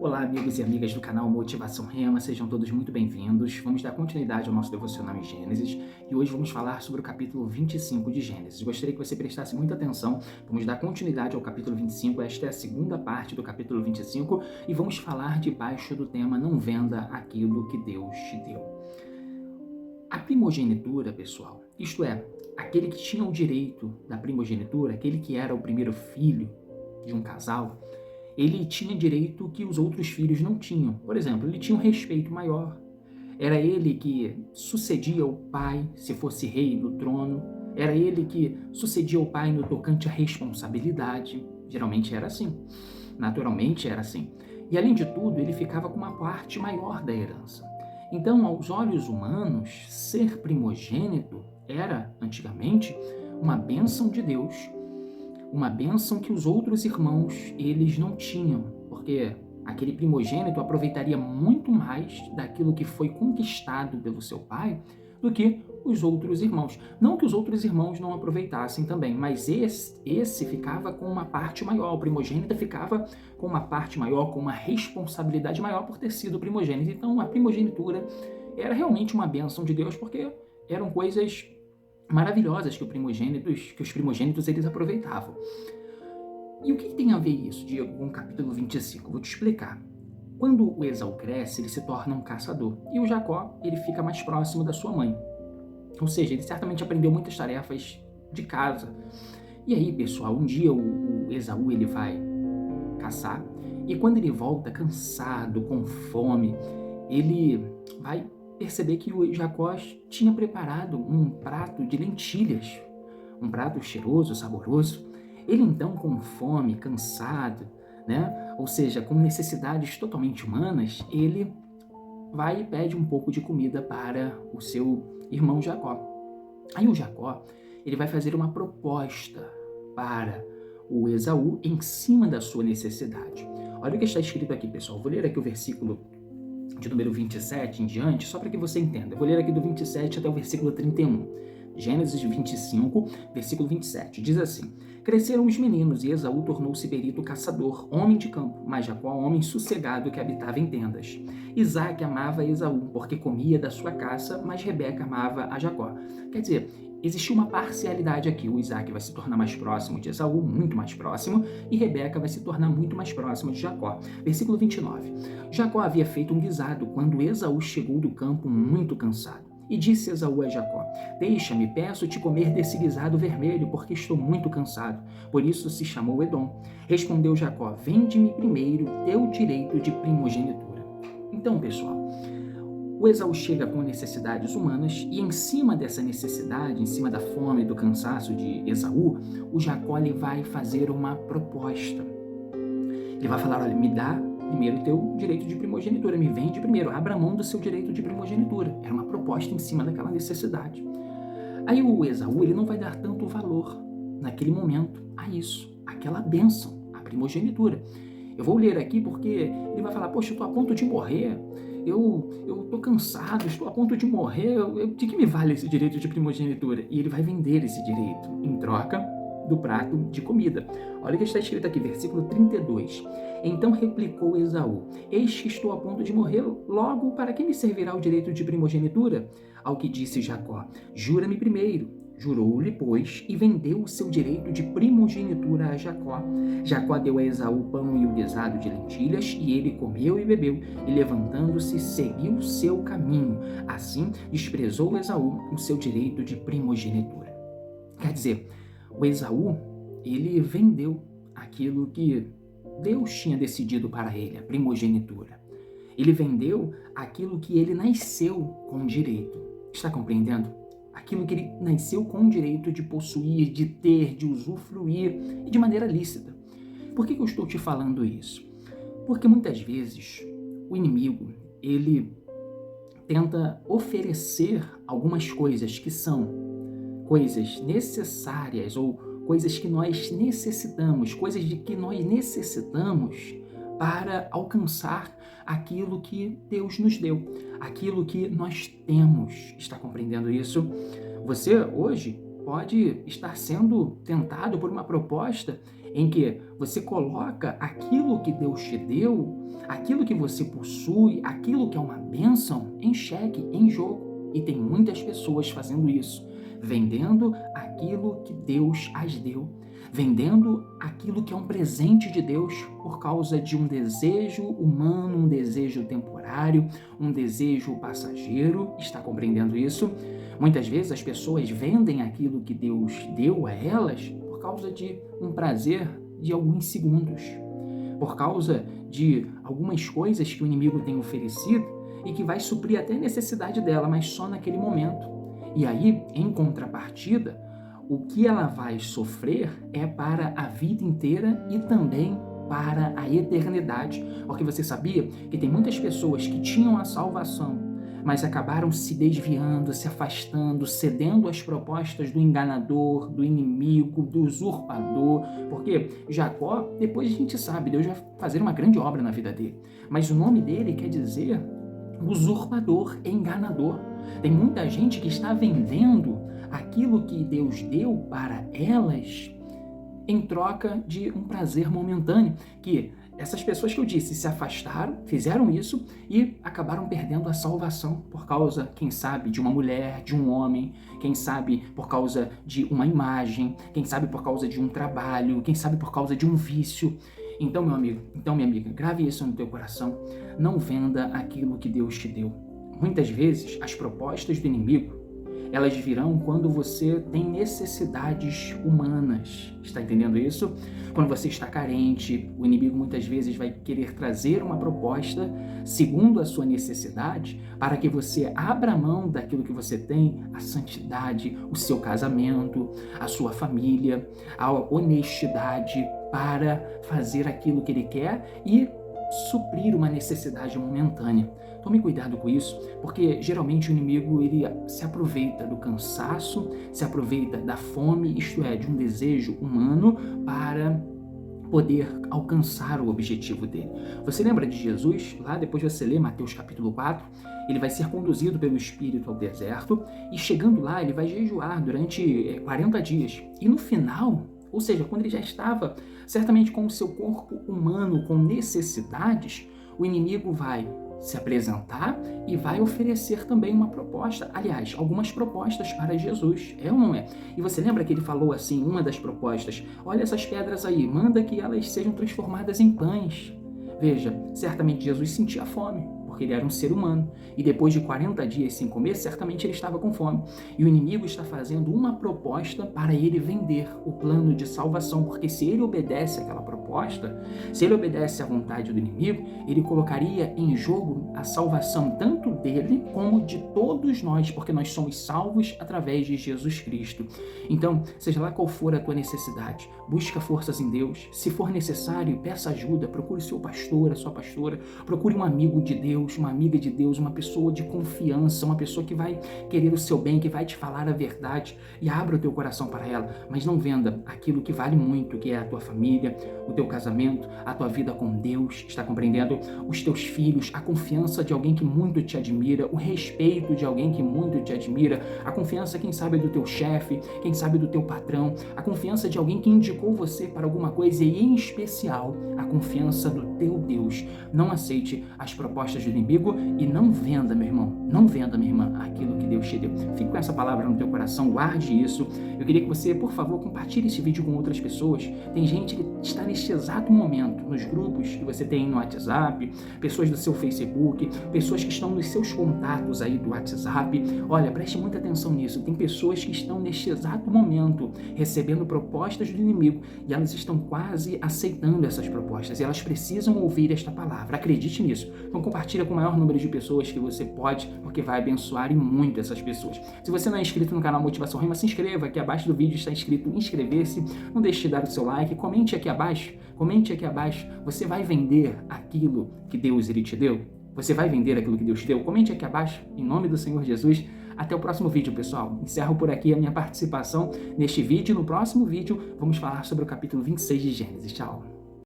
Olá, amigos e amigas do canal Motivação Rema, sejam todos muito bem-vindos. Vamos dar continuidade ao nosso devocional em Gênesis e hoje vamos falar sobre o capítulo 25 de Gênesis. Gostaria que você prestasse muita atenção, vamos dar continuidade ao capítulo 25, esta é a segunda parte do capítulo 25 e vamos falar debaixo do tema Não venda aquilo que Deus te deu. A primogenitura, pessoal, isto é, aquele que tinha o direito da primogenitura, aquele que era o primeiro filho de um casal, ele tinha direito que os outros filhos não tinham. Por exemplo, ele tinha um respeito maior. Era ele que sucedia o pai, se fosse rei no trono. Era ele que sucedia o pai no tocante à responsabilidade. Geralmente era assim. Naturalmente era assim. E além de tudo, ele ficava com uma parte maior da herança. Então, aos olhos humanos, ser primogênito era, antigamente, uma bênção de Deus, uma bênção que os outros irmãos, eles não tinham, porque aquele primogênito aproveitaria muito mais daquilo que foi conquistado pelo seu pai do que os outros irmãos. Não que os outros irmãos não aproveitassem também, mas esse ficava com uma parte maior, o primogênito ficava com uma parte maior, com uma responsabilidade maior por ter sido primogênito. Então a primogenitura era realmente uma bênção de Deus, porque eram coisas maravilhosas que os primogênitos eles aproveitavam. E o que tem a ver isso, Diego, com o capítulo 25? Vou te explicar. Quando o Esaú cresce, ele se torna um caçador, e o Jacó ele fica mais próximo da sua mãe. Ou seja, ele certamente aprendeu muitas tarefas de casa. E aí, pessoal, um dia o Esaú ele vai caçar, e quando ele volta cansado, com fome, ele vai perceber que o Jacó tinha preparado um prato de lentilhas, um prato cheiroso, saboroso. Ele então, com fome, cansado, ou seja, com necessidades totalmente humanas, ele vai e pede um pouco de comida para o seu irmão Jacó. Aí o Jacó, ele vai fazer uma proposta para o Esaú em cima da sua necessidade. Olha o que está escrito aqui, pessoal. Vou ler aqui o versículo de número 27 em diante, só para que você entenda. Eu vou ler aqui do 27 até o versículo 31. Gênesis 25, versículo 27. Diz assim: Cresceram os meninos, e Esaú tornou-se perito caçador, homem de campo, mas Jacó, homem sossegado que habitava em tendas. Isaque amava Esaú, porque comia da sua caça, mas Rebeca amava a Jacó. Quer dizer, existiu uma parcialidade aqui. O Isaque vai se tornar mais próximo de Esaú, muito mais próximo, e Rebeca vai se tornar muito mais próxima de Jacó. Versículo 29. Jacó havia feito um guisado quando Esaú chegou do campo muito cansado. E disse Esaú a Jacó: Deixa-me, peço-te comer desse guisado vermelho, porque estou muito cansado. Por isso se chamou Edom. Respondeu Jacó: Vende-me primeiro teu direito de primogenitura. Então, pessoal, o Esaú chega com necessidades humanas e em cima dessa necessidade, em cima da fome e do cansaço de Esaú, o Jacó ele vai fazer uma proposta. Ele vai falar: olha, me dá primeiro o teu direito de primogenitura, me vende primeiro, abra mão do seu direito de primogenitura. Era uma proposta em cima daquela necessidade. Aí o Esaú ele não vai dar tanto valor naquele momento a isso, aquela bênção, a primogenitura. Eu vou ler aqui porque ele vai falar: poxa, eu estou a ponto de morrer, eu estou cansado, estou a ponto de morrer, de que me vale esse direito de primogenitura? E ele vai vender esse direito em troca do prato de comida. Olha o que está escrito aqui, versículo 32. Então replicou Esaú: Eis que estou a ponto de morrer, logo para que me servirá o direito de primogenitura? Ao que disse Jacó: Jura-me primeiro. Jurou-lhe, pois, e vendeu o seu direito de primogenitura a Jacó. Jacó deu a Esaú o pão e o guisado de lentilhas, e ele comeu e bebeu, e levantando-se, seguiu o seu caminho. Assim, desprezou Esaú o seu direito de primogenitura. Quer dizer, o Esaú, ele vendeu aquilo que Deus tinha decidido para ele, a primogenitura. Ele vendeu aquilo que ele nasceu com direito. Está compreendendo? Aquilo que ele nasceu com direito de possuir, de ter, de usufruir e de maneira lícita. Por que eu estou te falando isso? Porque muitas vezes o inimigo, ele tenta oferecer algumas coisas que são coisas necessárias ou coisas que nós necessitamos, coisas de que nós necessitamos para alcançar aquilo que Deus nos deu, aquilo que nós temos. Está compreendendo isso? Você hoje pode estar sendo tentado por uma proposta em que você coloca aquilo que Deus te deu, aquilo que você possui, aquilo que é uma bênção, em xeque, em jogo. E tem muitas pessoas fazendo isso, vendendo aquilo que Deus as deu, vendendo aquilo que é um presente de Deus por causa de um desejo humano, um desejo temporário, um desejo passageiro. Está compreendendo isso? Muitas vezes as pessoas vendem aquilo que Deus deu a elas por causa de um prazer de alguns segundos, por causa de algumas coisas que o inimigo tem oferecido e que vai suprir até a necessidade dela, mas só naquele momento. E aí, em contrapartida, o que ela vai sofrer é para a vida inteira e também para a eternidade. Porque você sabia que tem muitas pessoas que tinham a salvação, mas acabaram se desviando, se afastando, cedendo às propostas do enganador, do inimigo, do usurpador. Porque Jacó, depois a gente sabe, Deus vai fazer uma grande obra na vida dele. Mas o nome dele quer dizer usurpador, enganador. Tem muita gente que está vendendo aquilo que Deus deu para elas em troca de um prazer momentâneo, que essas pessoas que eu disse se afastaram, fizeram isso e acabaram perdendo a salvação por causa, quem sabe, de uma mulher, de um homem, quem sabe por causa de uma imagem, quem sabe por causa de um trabalho, quem sabe por causa de um vício. Então, meu amigo, então, minha amiga, grave isso no teu coração. Não venda aquilo que Deus te deu. Muitas vezes, as propostas do inimigo, elas virão quando você tem necessidades humanas. Está entendendo isso? Quando você está carente, o inimigo muitas vezes vai querer trazer uma proposta segundo a sua necessidade para que você abra mão daquilo que você tem, a santidade, o seu casamento, a sua família, a honestidade, para fazer aquilo que ele quer e suprir uma necessidade momentânea. Tome cuidado com isso, porque geralmente o inimigo ele se aproveita do cansaço, se aproveita da fome, isto é, de um desejo humano para poder alcançar o objetivo dele. Você lembra de Jesus? Lá depois você lê Mateus capítulo 4, ele vai ser conduzido pelo Espírito ao deserto e chegando lá ele vai jejuar durante 40 dias. E no final, ou seja, quando ele já estava certamente com o seu corpo humano, com necessidades, o inimigo vai se apresentar e vai oferecer também uma proposta, aliás, algumas propostas para Jesus, é ou não é? E você lembra que ele falou assim, uma das propostas, olha essas pedras aí, manda que elas sejam transformadas em pães. Veja, certamente Jesus sentia fome, porque ele era um ser humano, e depois de 40 dias sem comer, certamente ele estava com fome. E o inimigo está fazendo uma proposta para ele vender o plano de salvação, porque se ele obedece àquela proposta, se ele obedece à vontade do inimigo, ele colocaria em jogo a salvação tanto dele como de todos nós, porque nós somos salvos através de Jesus Cristo. Então, seja lá qual for a tua necessidade, busca forças em Deus. Se for necessário, peça ajuda, procure seu pastor, a sua pastora, procure um amigo de Deus, uma amiga de Deus, uma pessoa de confiança, uma pessoa que vai querer o seu bem, que vai te falar a verdade, e abra o teu coração para ela, mas não venda aquilo que vale muito, que é a tua família, o teu casamento, a tua vida com Deus, está compreendendo? Os teus filhos, a confiança de alguém que muito te admira, o respeito de alguém que muito te admira, a confiança, quem sabe, do teu chefe, quem sabe do teu patrão, a confiança de alguém que indicou você para alguma coisa e, em especial, a confiança do teu Deus. Não aceite as propostas do inimigo e não venda, meu irmão, não venda, minha irmã, aquilo que Deus te deu. Fique com essa palavra no teu coração, guarde isso. Eu queria que você, por favor, compartilhe esse vídeo com outras pessoas. Tem gente que está neste exato momento nos grupos que você tem no WhatsApp, pessoas do seu Facebook, pessoas que estão nos seus contatos aí do WhatsApp. Olha, preste muita atenção nisso. Tem pessoas que estão neste exato momento recebendo propostas do inimigo e elas estão quase aceitando essas propostas e elas precisam ouvir esta palavra. Acredite nisso. Então compartilha com o maior número de pessoas que você pode, porque vai abençoar e muito essas pessoas. Se você não é inscrito no canal Motivação Rema, se inscreva. Aqui abaixo do vídeo está escrito inscrever-se. Não deixe de dar o seu like. Comente aqui abaixo. Comente aqui abaixo. Você vai vender aquilo que Deus ele te deu? Você vai vender aquilo que Deus te deu? Comente aqui abaixo. Em nome do Senhor Jesus. Até o próximo vídeo, pessoal. Encerro por aqui a minha participação neste vídeo. No próximo vídeo, vamos falar sobre o capítulo 26 de Gênesis. Tchau.